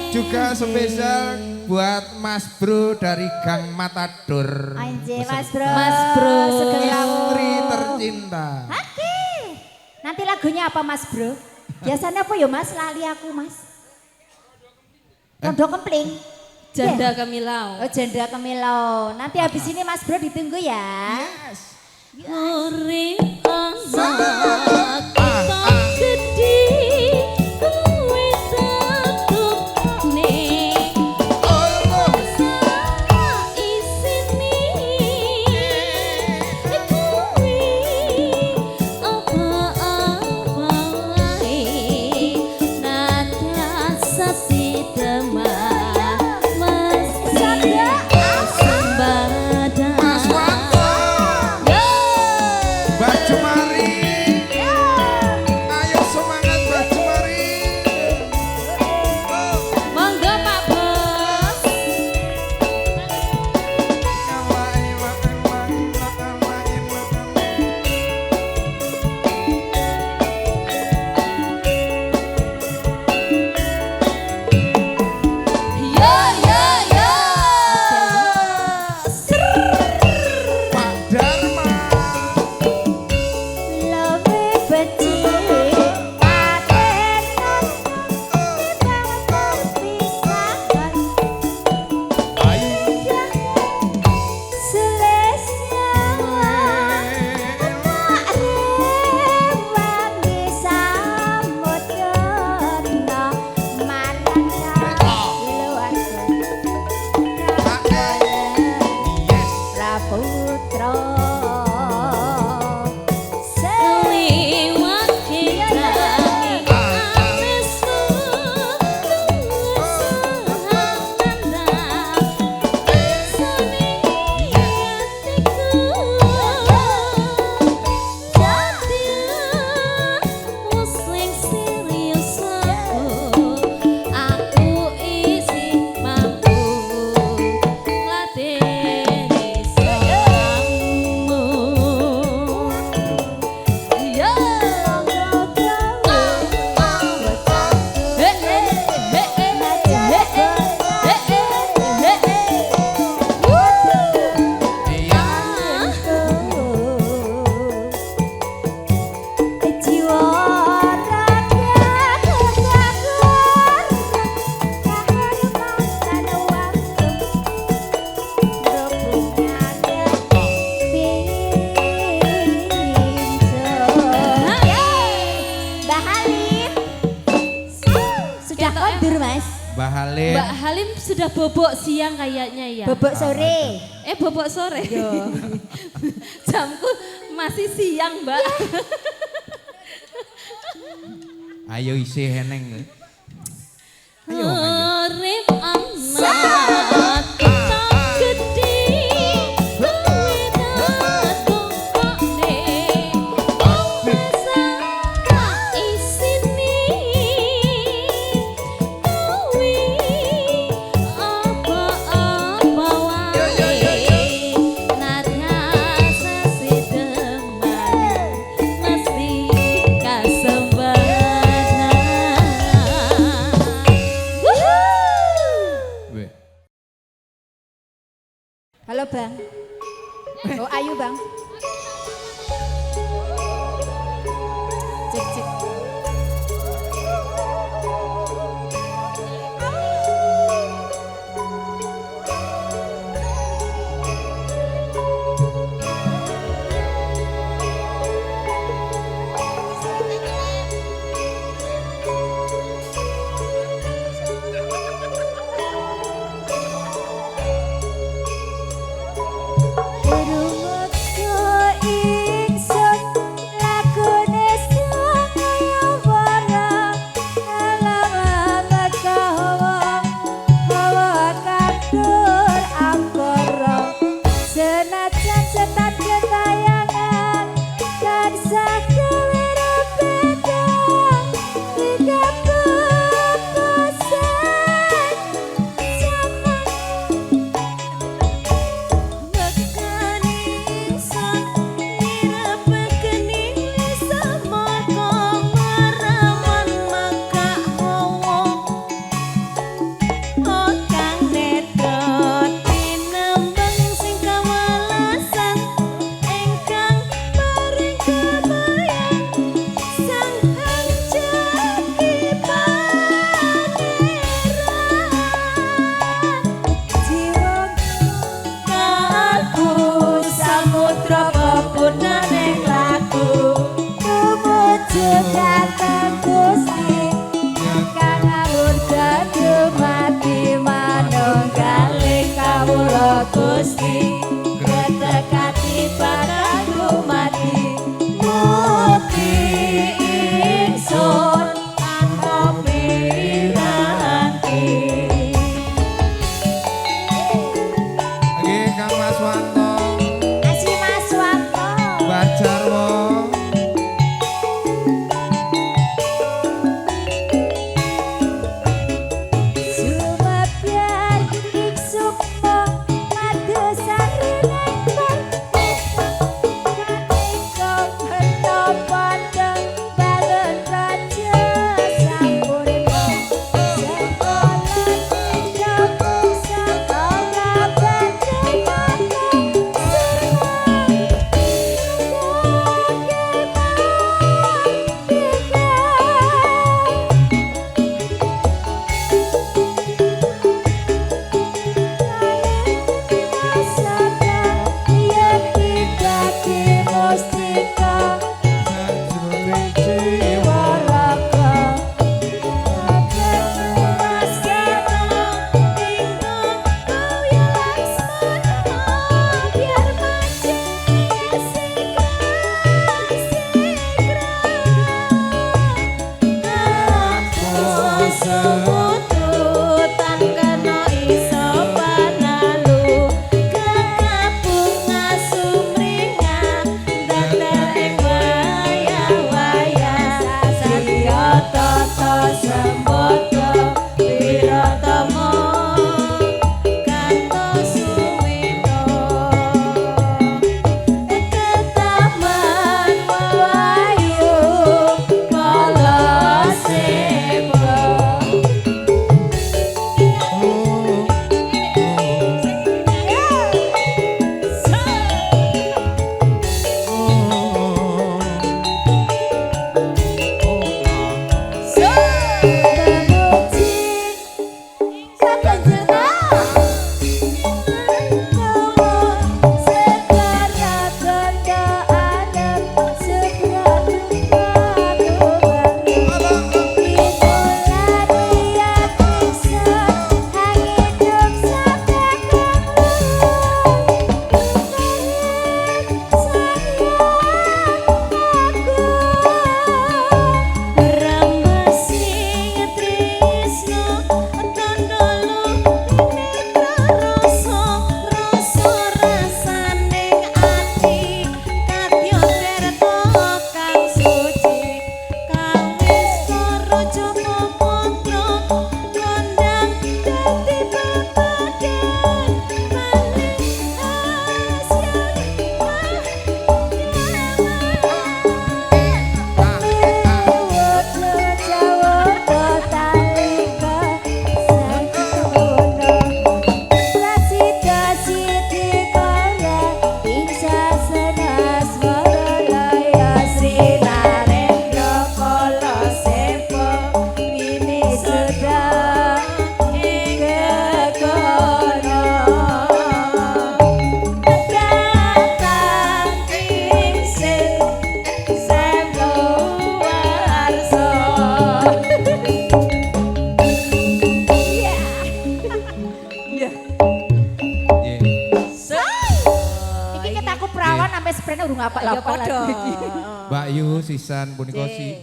Juga spesial buat Mas Bro dari Gang Matador. Anjir Mas Bro. Mas Bro. Istri tercinta. Oke. Nanti lagunya apa Mas Bro? Biasanya apa ya Mas? Lali aku Mas. Rondo Kempling. Janda Kamilau. Oh Janda Kamilau. Nanti habis ini Mas Bro ditunggu ya. Yes. Urip anak tak gede kuwi tetune isine kuwi apa-apa wae nada sasidemah mesti sembada. Mbak Jumari. Ayo semangat Mbak Jumari. Monggo Pak Bos. Yo yo yo. Pak Dharma. Love becik paten pisahan Ayo. selesnya wangi samut yono marang luar Yes. Raputra Liwat kirangi anesu sahananda suni hatiku jadi musling serius aku isi mampu latih sayangmu. Yo. Mbak Halim sudah kondur Mas. Mbak Halim. Mbak Halim sudah bobok siang kayaknya ya. Bobok sore. Bobok sore. Jamku masih siang, Mbak. Ayo isi heneng. Ayo. Urip anak tak gede kuwi tetokne isine kuwi apa-apa wae nada sasidemah mesti kasembada. Weh. Halo Bang. Oh Ayu Bang. Cek cek. Rumekso Gusti ketekati barang rumati muti ingsun tanpa piranti. Nggih Kang Mas Wanto, Kasih Mas Wanto. Mbah Jarwo. Sumebiar iksukmo madosan renang Kaniko hento padha balon raja sampurna Sekolah dijabung sekolah banding Sajroning jiwa Semututan kena iso panalu kekabunga sumringah datar ing wayah-wayah satya tata sembodo wiratama kantos suwita ketaman wayu kala seba. Iki kita aku perawan sampai sprene urung apa-apa lagi. Mbak Yu sisan punika si.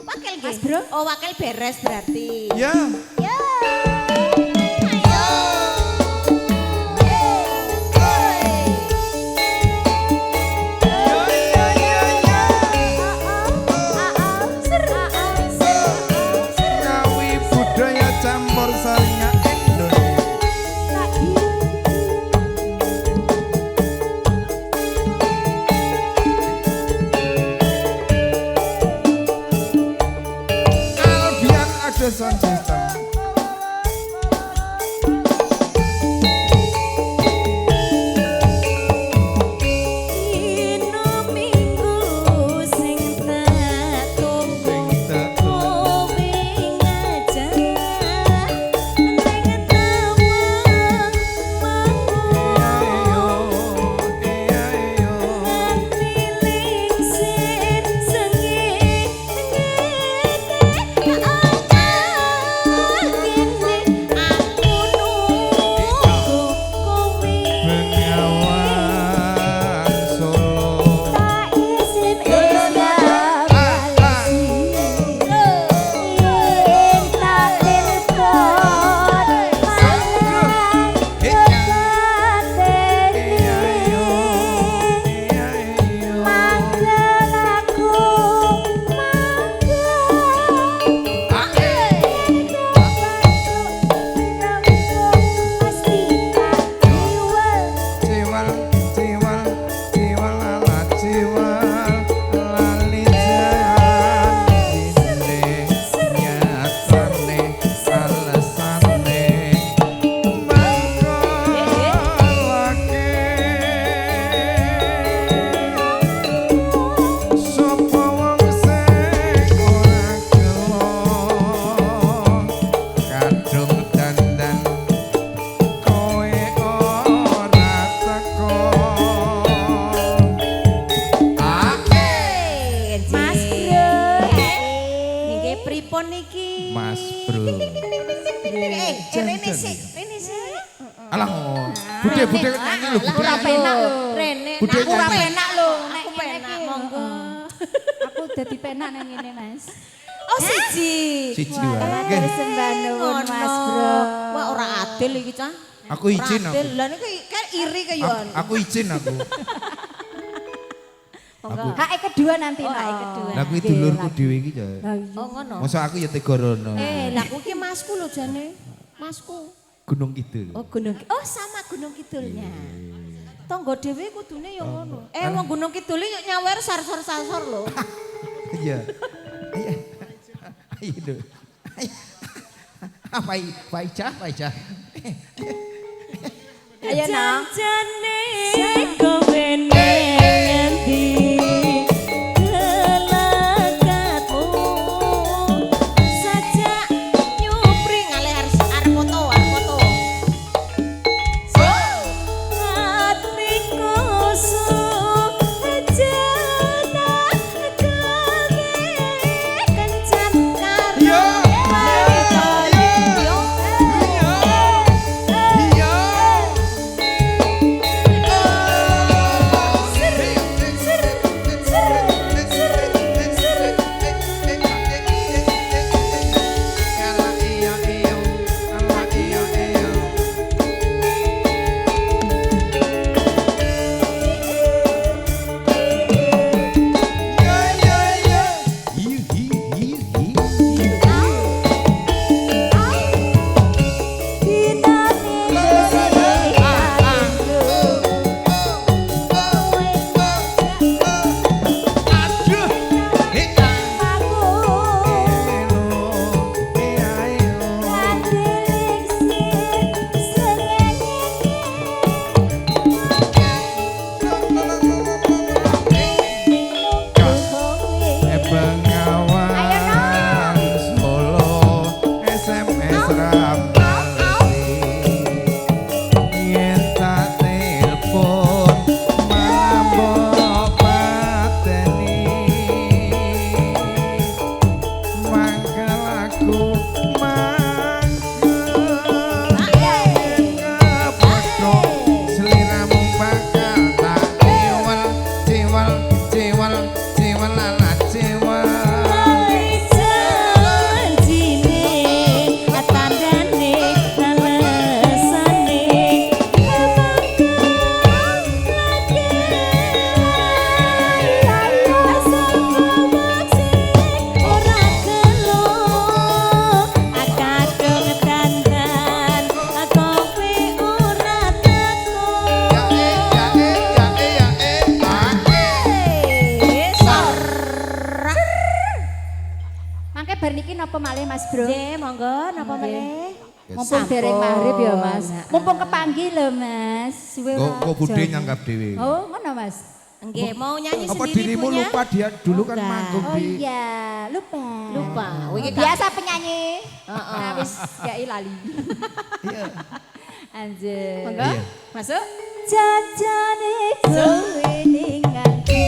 Wakil Mas nggih. Bro. Oh, wakil beres berarti. Ya. Ya. Ayo. Ngawi budaya campur sarinya Indonesia. Albian ada sound system. Rene sih. Alah, Bude nyanyi lho, Bude. Ora penak lho. Rene. Bude Aku ora nyanyi. penak lho nek Aku ngene penak, iki. monggo. Aku dadi penak nang ngene, Mas. Oh siji. Siji Wah, wae. matur Nggih. sembah nuwun Ngono. Mas Bro. Wah ora adil iki, Cah. Aku izin Ora adil. aku. Lah niku kan iri ke yo. Aku izin aku. Monggo. Hak kedua nanti Oh, nak. hak kedua. Lah kuwi Nggih, dulurku lah. dhewe iki, Cak. Lah iya. Oh ngono. Masa aku ya tegorono. Lah aku ki masku lho jane. Masku. Gunung Kidul. Oh Gunung Oh sama Gunung Kidulnya. Tonggo dhewe kudune ya ngono. Wong Gunung Kidul yo nyawer sar-sar lho. Iya. Ayo. Ayo dulu. Apa Ica? Ayo nang. Jane kowe ngendi kelakatmu sajak nyupring arep foto. Hatiku sujana kencan Yo. Yo. Bengawan Solo SMS Rambali yen tak telepon malah pateni mangkel aku mangkel seliramu bakal tak cewel anak cewel. Mangke bar niki napa malih Mas Bro? Nggih, monggo napa meneh? Mumpung dereng maghrib ya Mas. Mumpung kepanggih lho Mas. Suwe Kok Bude nyangkap dhewe. Oh, ngono Mas. Nggih, mau nyanyi Apa sendiri dirimu punya? lupa dia dulu kan Enggak. manggung Oh di iya, lupa. Lupa. Wiki Biasa penyanyi. Heeh. Nah, wis gak lali. Iya. Anjir. Monggo. Iya. Masuk. Jajane kowe ning ati.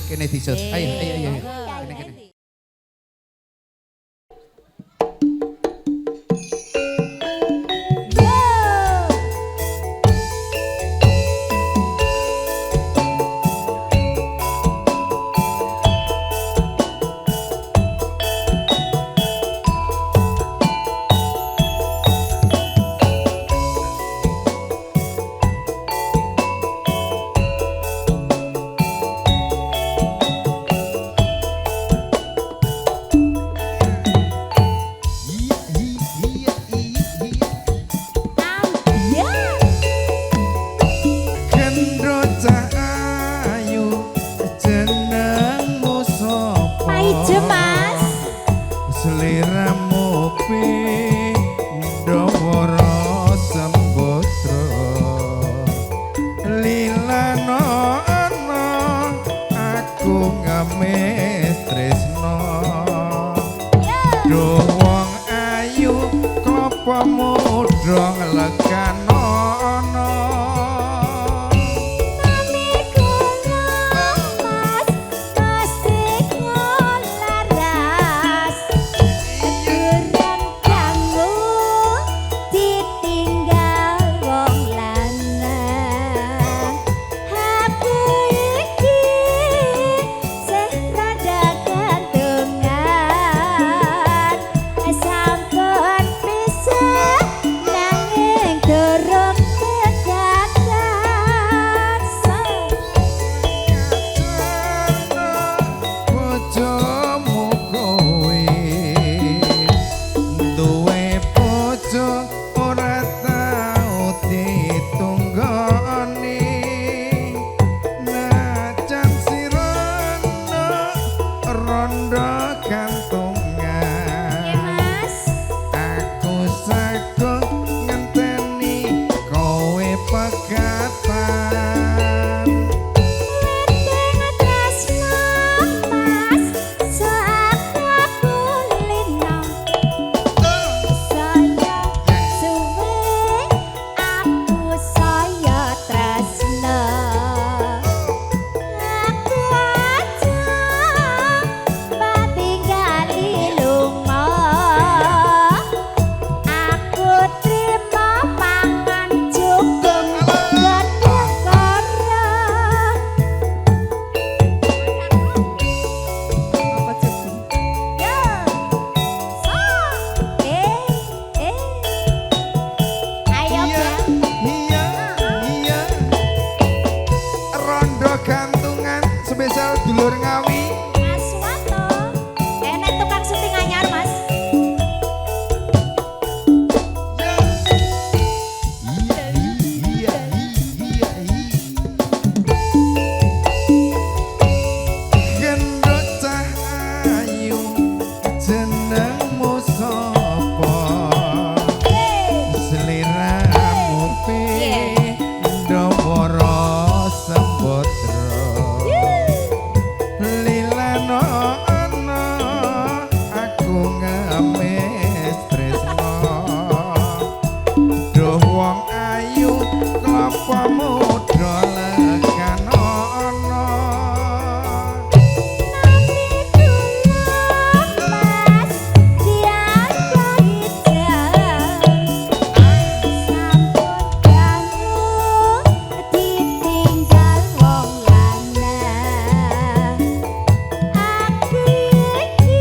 Kene disut. Ayo. Monggo. Kene. aku ngemis tresno duh wong ayu klapa mudha nglegano ana dulur Ngawi Mas Wato enek tukang syuting anyar Mas gendut cah ayu jenengmu sapa seliramu pindho wara sembodra aku ngemis tresno duh wong ayu klapa mudha legano ana Mas dianggo hijau sampun ganggu ditinggal wong lanang aku iki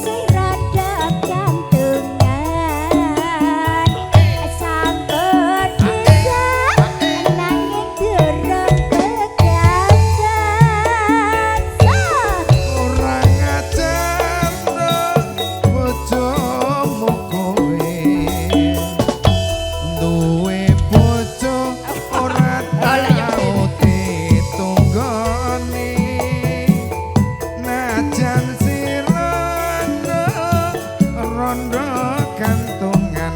sing rada gantungan sampun bisa nanging durung kegasan kurang ajar bojomu kowe duwe bojo ora tau ditunggoni najan sirana rondo kantungan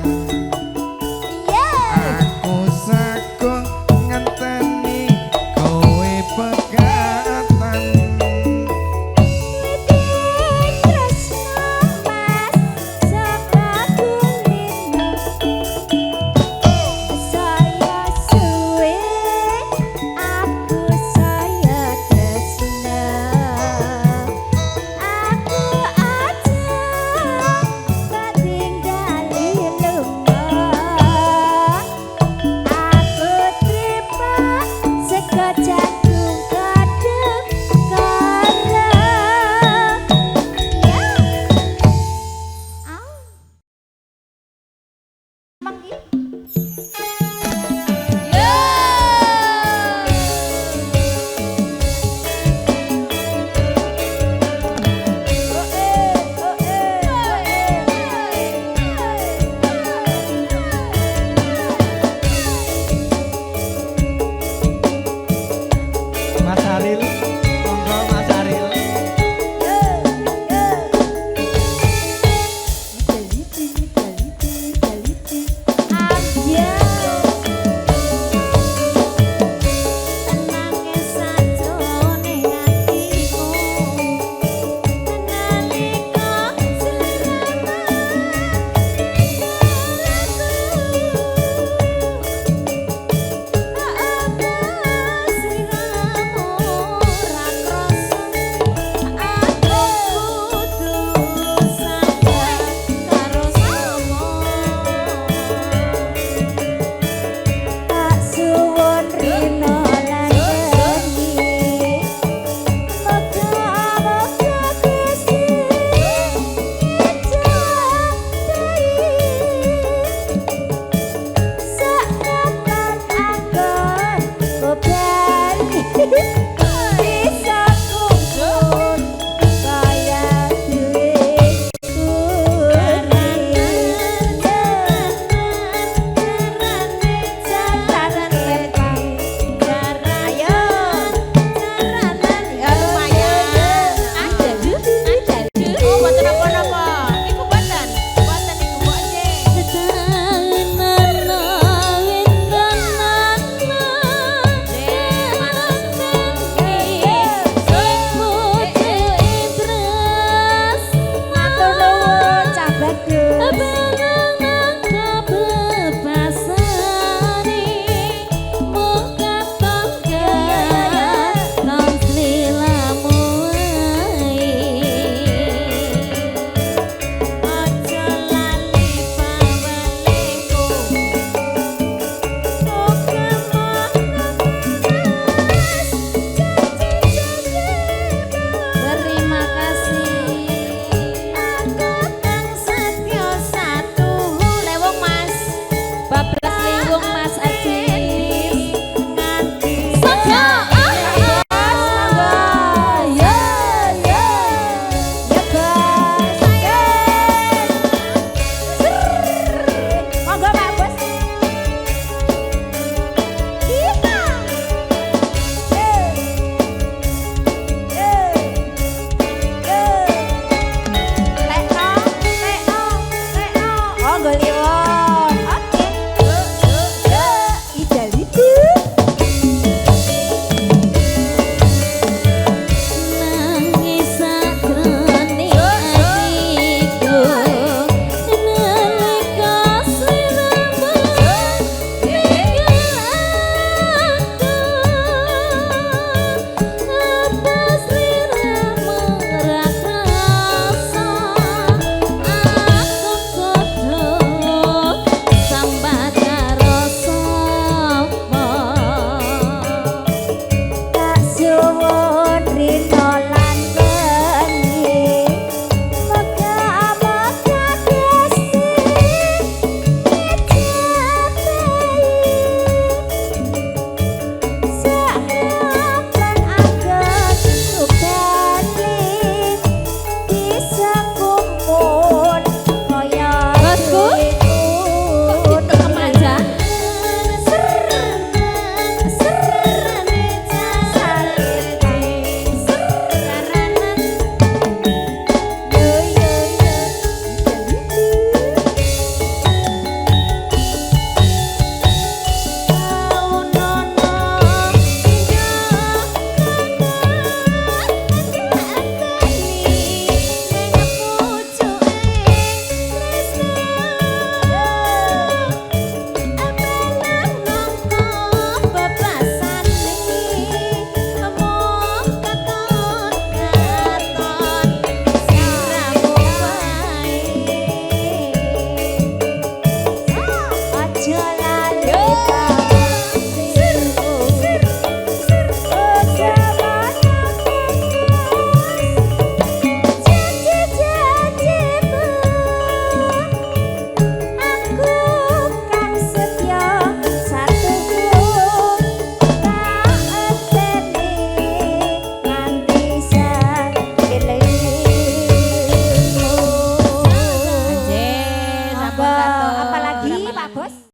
aku saguh ngenteni kowe pegatan Jagung kadung kara Mas Haril